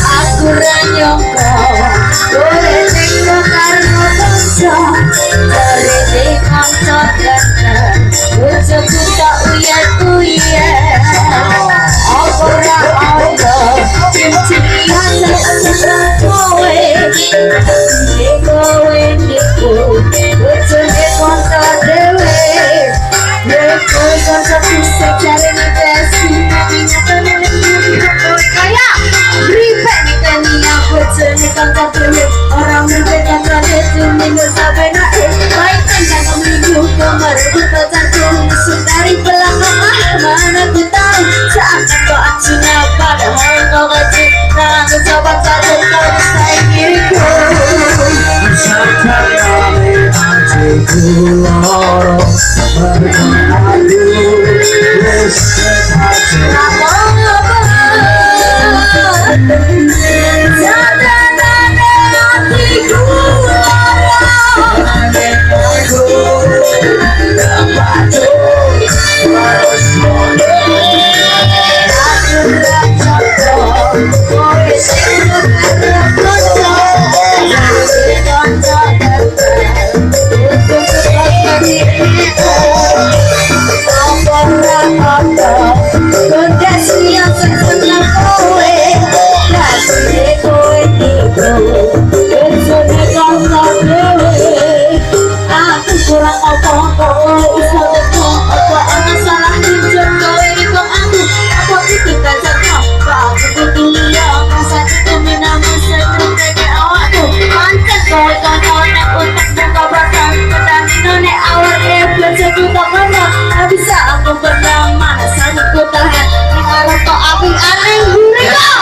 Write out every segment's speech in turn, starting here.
Aku ranyongko boleh tengok karena bangsa dari kanca ganteng bojoku tak uyat-uyat ora ono cincian seneng kowe kowe niku bojone kanca dhewe niku kanca bisa cari ngerti kayak ribet nih bojone kanca dhewe orang berbeda kali minggu sampai naik baik kan minggu kemarin terjatuh dari belakang mana ku tahu saat kau acina padahal kau kecil nah aku coba cari kau di sayang diriku Sakitane hatiku loro berkadu wis kurang apa-apa bisa teko apa ana salah njur kowe iku aku iki kaca aku iki masa itu minama seneng kaya awakku pancen kowe koncone untuk buka badan pedangino nek awake bojoku tak kono bisa aku benang manasan ku tahan karo kok apik aneh guriko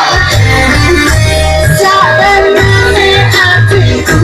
sabenane atiku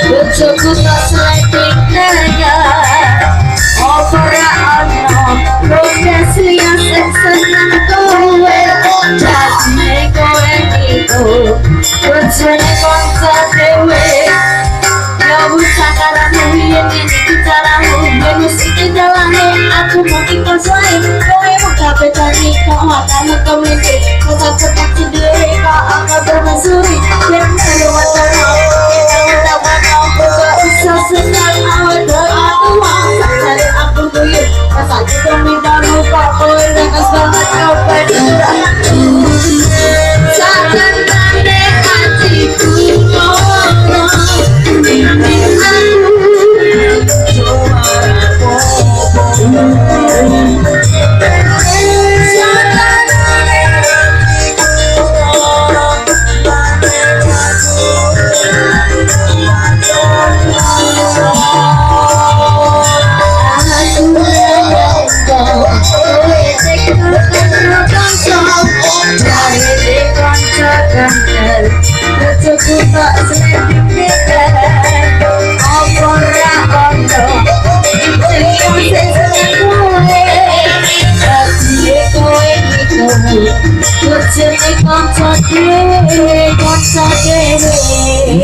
bojoku tak sleting nanya opera ono progresi yang seneng kowe jadi kowe itu bojone kanca dhewe ya usah karane ini bicaramu menus iki jalane aku mau ikut selain kowe mau kabeh tadi kok kamu komite kok tetap sendiri kok aku bermasuri yang lewat senang awal doa tuang sakit aku guyur masa kita minta lupa kowe dengan banget kau berdua sakit nane hatiku ngono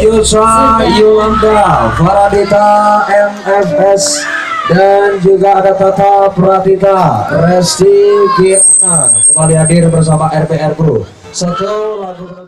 Yusra Yolanda Faradita MFS dan juga ada Tata Pratita Resti Kirana kembali hadir bersama RPR Pro. Satu lagu